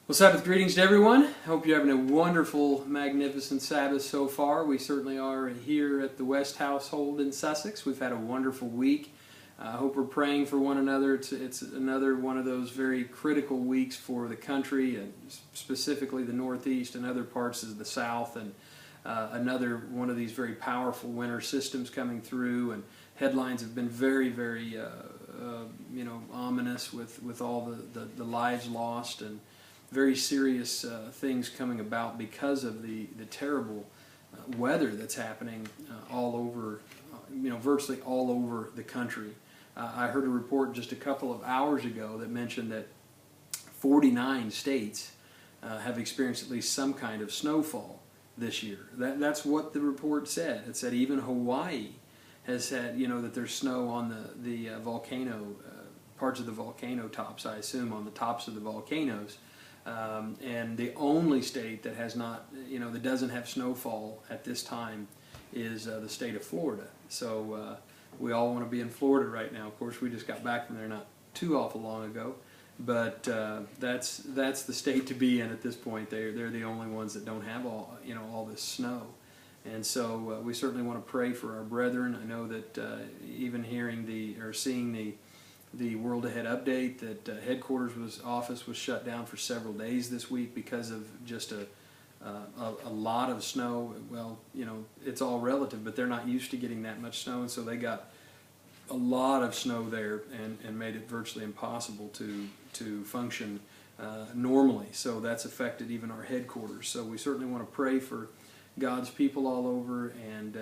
Well, Sabbath greetings to everyone. Hope you're having a wonderful, magnificent Sabbath so far. We certainly are here at the West household in Sussex. We've had a wonderful week. I hope we're praying for one another. It's another one of those very critical weeks for the country, and specifically the Northeast and other parts of the South, and another one of these very powerful winter systems coming through. And headlines have been very ominous with all the lives lost and very serious things coming about because of the terrible weather that's happening all over, virtually all over the country. I heard a report just a couple of hours ago that mentioned that 49 states have experienced at least some kind of snowfall this year. That's what the report said. It said even Hawaii has had, that there's snow on the volcano, parts of the volcano tops, I assume, on the tops of the volcanoes. And the only state that has not, that doesn't have snowfall at this time is the state of Florida. So we all want to be in Florida right now. Of course, we just got back from there not too awful long ago, but that's the state to be in at this point. They're the only ones that don't have all this snow, and so we certainly want to pray for our brethren. I know that even seeing the World Ahead update that headquarters office was shut down for several days this week because of just a lot of snow. Well, it's all relative, but they're not used to getting that much snow, and so they got a lot of snow there and made it virtually impossible to function normally. So that's affected even our headquarters. So we certainly want to pray for God's people all over, and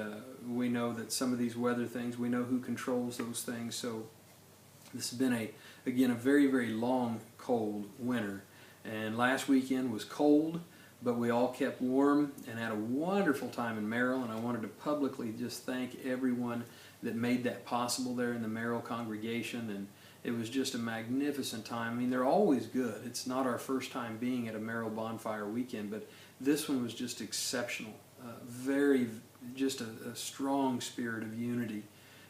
we know that some of these weather things, we know who controls those things. So this has been again a very long cold winter, and last weekend was cold, but we all kept warm and had a wonderful time in Merrill. And I wanted to publicly just thank everyone that made that possible there in the Merrill congregation, and it was just a magnificent time. I mean, they're always good. It's not our first time being at a Merrill bonfire weekend, but this one was just exceptional. Just a strong spirit of unity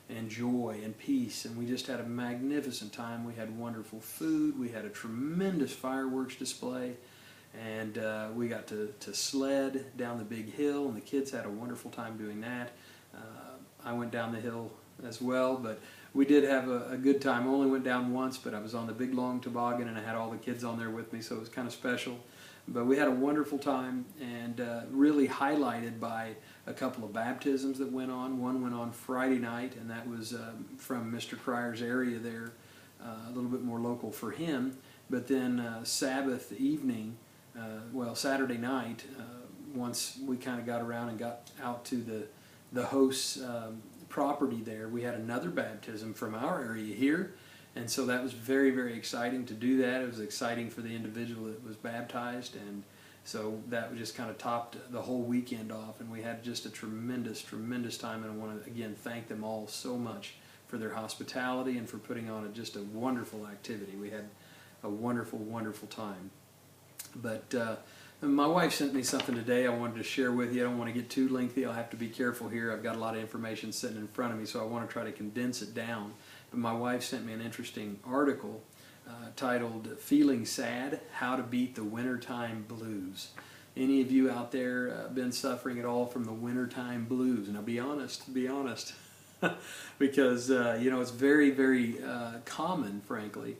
and joy and peace, and we just had a magnificent time. We had wonderful food, we had a tremendous fireworks display, and we got to sled down the big hill, and the kids had a wonderful time doing that. I went down the hill as well, but we did have a good time. I only went down once, but I was on the big long toboggan, and I had all the kids on there with me, so it was kind of special. But we had a wonderful time, and really highlighted by a couple of baptisms that went on. One went on Friday night, and that was from Mr. Cryer's area there, a little bit more local for him. But then Sabbath evening, Saturday night, once we kind of got around and got out to the host's property there, we had another baptism from our area here. And so that was very exciting to do that. It was exciting for the individual that was baptized, and so that just kind of topped the whole weekend off, and we had just a tremendous time. And I want to again thank them all so much for their hospitality and for putting on just a wonderful activity. We had a wonderful time. But my wife sent me something today I wanted to share with you. I don't want to get too lengthy. I'll have to be careful here. I've got a lot of information sitting in front of me, so I want to try to condense it down. But my wife sent me an interesting article titled "Feeling Sad? How to Beat the Wintertime Blues." Any of you out there been suffering at all from the wintertime blues? Now be honest, because it's very common, frankly,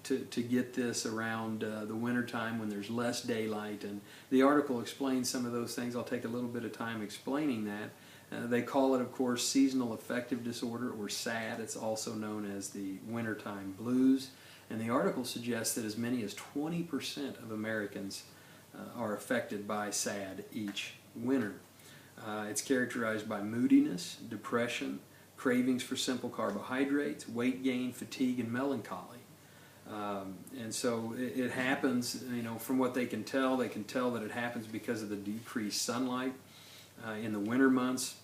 to get this around the wintertime when there's less daylight. And the article explains some of those things. I'll take a little bit of time explaining that. They call it, of course, seasonal affective disorder, or SAD. It's also known as the wintertime blues. And the article suggests that as many as 20% of Americans are affected by SAD each winter. It's characterized by moodiness, depression, cravings for simple carbohydrates, weight gain, fatigue, and melancholy. And so it happens, from what they can tell that it happens because of the decreased sunlight in the winter months.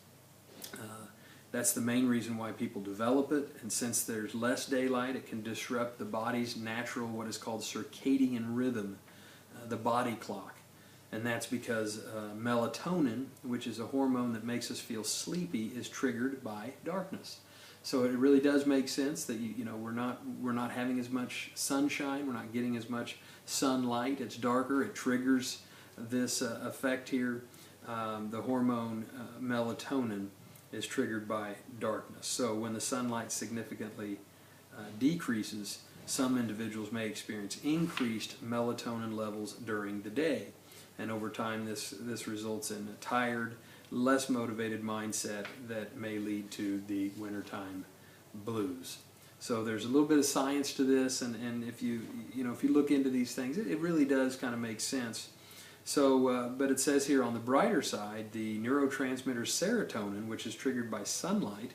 That's the main reason why people develop it, and since there's less daylight, it can disrupt the body's natural, what is called circadian rhythm, the body clock. And that's because melatonin, which is a hormone that makes us feel sleepy, is triggered by darkness. So it really does make sense that we're not having as much sunshine, we're not getting as much sunlight. It's darker. It triggers this effect here. The hormone melatonin is triggered by darkness. So when the sunlight significantly decreases, some individuals may experience increased melatonin levels during the day. And over time, this results in a tired, less motivated mindset that may lead to the wintertime blues. So there's a little bit of science to this, and if you look into these things, it really does kind of make sense. So, but it says here on the brighter side, the neurotransmitter serotonin, which is triggered by sunlight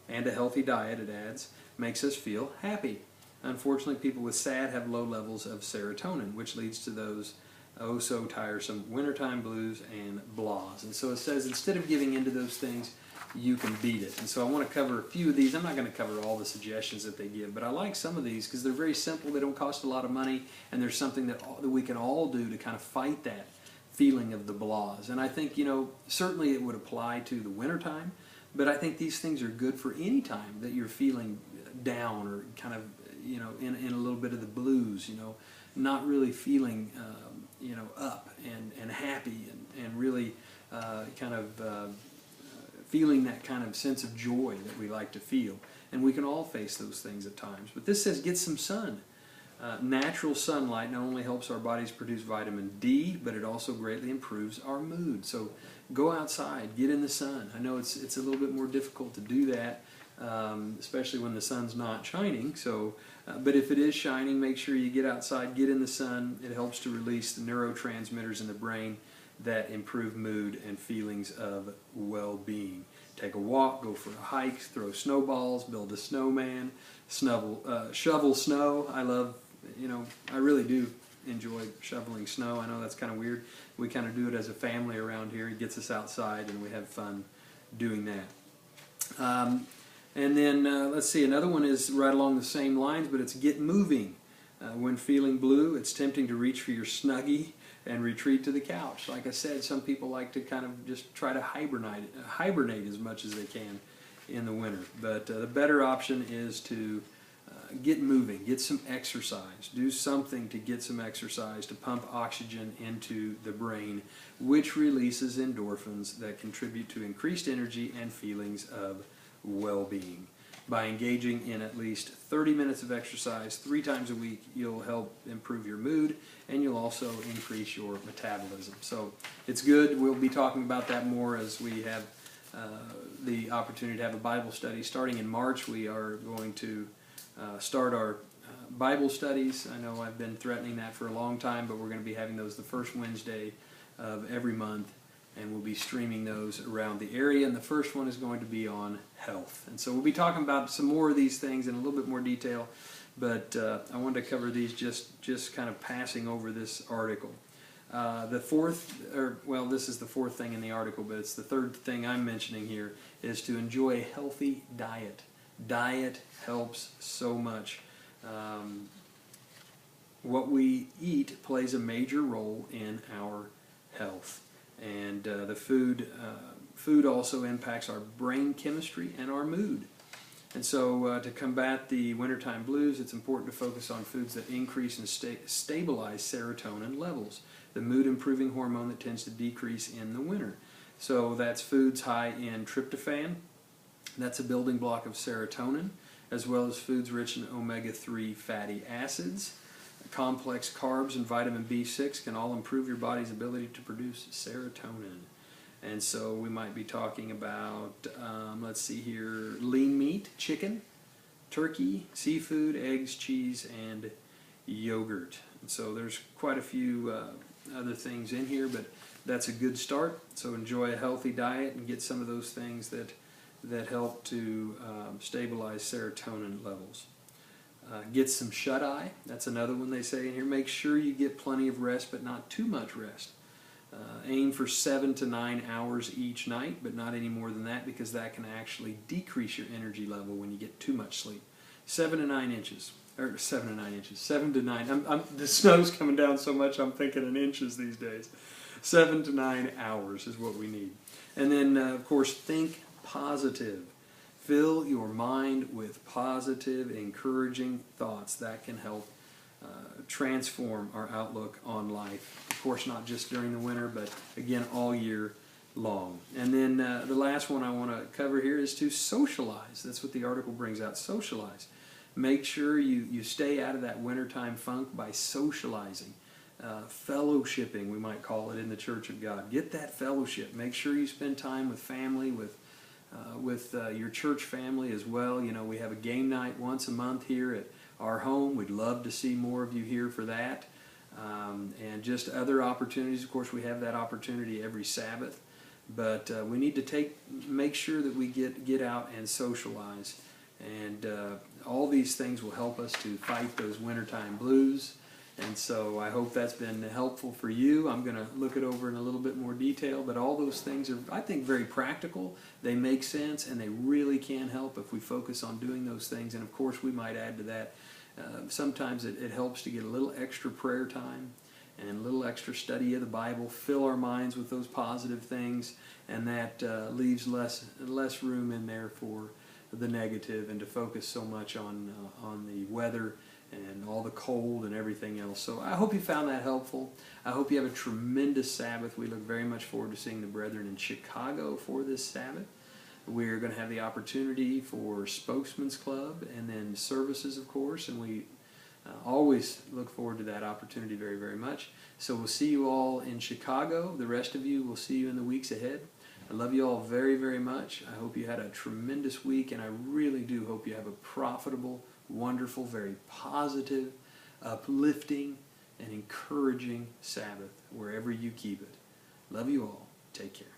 and a healthy diet, it adds, makes us feel happy. Unfortunately, people with SAD have low levels of serotonin, which leads to those oh so tiresome wintertime blues and blahs. And so it says instead of giving into those things, you can beat it. And so I want to cover a few of these. I'm not going to cover all the suggestions that they give, but I like some of these because they're very simple, they don't cost a lot of money, and there's something that we can all do to kind of fight that feeling of the blahs. And I think, certainly it would apply to the wintertime, but I think these things are good for any time that you're feeling down or kind of, in a little bit of the blues, not really feeling, up and happy and really kind of feeling that kind of sense of joy that we like to feel. And we can all face those things at times. But this says get some sun. Natural sunlight not only helps our bodies produce vitamin D, but it also greatly improves our mood. So go outside, get in the sun. I know it's a little bit more difficult to do that, especially when the sun's not shining. So, but if it is shining, make sure you get outside, get in the sun. It helps to release the neurotransmitters in the brain that improve mood and feelings of well-being. Take a walk, go for a hike, throw snowballs, build a snowman, shovel snow. I really do enjoy shoveling snow. I know that's kind of weird. We kind of do it as a family around here. It gets us outside and we have fun doing that. And then let's see, another one is right along the same lines, but it's get moving. When feeling blue, it's tempting to reach for your Snuggie and retreat to the couch. Like I said, some people like to kind of just try to hibernate as much as they can in the winter. But the better option is to get moving, get some exercise, do something to get some exercise to pump oxygen into the brain, which releases endorphins that contribute to increased energy and feelings of well-being. By engaging in at least 30 minutes of exercise 3 times a week, you'll help improve your mood and you'll also increase your metabolism. So it's good. We'll be talking about that more as we have the opportunity to have a Bible study. Starting in March, we are going to start our Bible studies. I know I've been threatening that for a long time, but we're going to be having those the first Wednesday of every month, and we'll be streaming those around the area. And the first one is going to be on health. And so we'll be talking about some more of these things in a little bit more detail, but I wanted to cover these just kind of passing over this article. This is the fourth thing in the article, but it's the third thing I'm mentioning here, is to enjoy a healthy diet. Diet helps so much. What we eat plays a major role in our health. And the food also impacts our brain chemistry and our mood. And so to combat the wintertime blues, it's important to focus on foods that increase and stabilize serotonin levels, the mood-improving hormone that tends to decrease in the winter. So that's foods high in tryptophan. That's a building block of serotonin, as well as foods rich in omega-3 fatty acids. Complex carbs and vitamin B6 can all improve your body's ability to produce serotonin. And so we might be talking about, let's see here, lean meat, chicken, turkey, seafood, eggs, cheese, and yogurt. And so there's quite a few other things in here, but that's a good start. So enjoy a healthy diet and get some of those things that help to stabilize serotonin levels. Get some shut-eye. That's another one they say in here. Make sure you get plenty of rest, but not too much rest. Aim for 7 to 9 hours each night, but not any more than that, because that can actually decrease your energy level when you get too much sleep. 7 to 9 inches. Or 7 to 9 inches. 7 to 9. The snow's coming down so much I'm thinking in inches these days. 7 to 9 hours is what we need. And then, of course, think positive. Fill your mind with positive, encouraging thoughts that can help transform our outlook on life. Of course, not just during the winter, but again, all year long. And then the last one I want to cover here is to socialize. That's what the article brings out, socialize. Make sure you stay out of that wintertime funk by socializing. Fellowshipping, we might call it, in the Church of God. Get that fellowship. Make sure you spend time with family, with your church family as well. You know, we have a game night once a month here at our home. We'd love to see more of you here for that. And just other opportunities. Of course, we have that opportunity every Sabbath. But we need to make sure that we get out and socialize. And all these things will help us to fight those wintertime blues. And so I hope that's been helpful for you. I'm going to look it over in a little bit more detail, but all those things are, I think, very practical. They make sense, and they really can help if we focus on doing those things. And of course, we might add to that, sometimes it helps to get a little extra prayer time and a little extra study of the Bible, fill our minds with those positive things, and that leaves less room in there for the negative and to focus so much on the weather and all the cold and everything else. So I hope you found that helpful. I hope you have a tremendous Sabbath. We look very much forward to seeing the brethren in Chicago for this Sabbath. We're going to have the opportunity for Spokesman's Club and then services, of course, and we always look forward to that opportunity very, very much. So we'll see you all in Chicago. The rest of you, we'll see you in the weeks ahead. I love you all very, very much. I hope you had a tremendous week, and I really do hope you have a profitable, wonderful, very positive, uplifting, and encouraging Sabbath wherever you keep it. Love you all. Take care.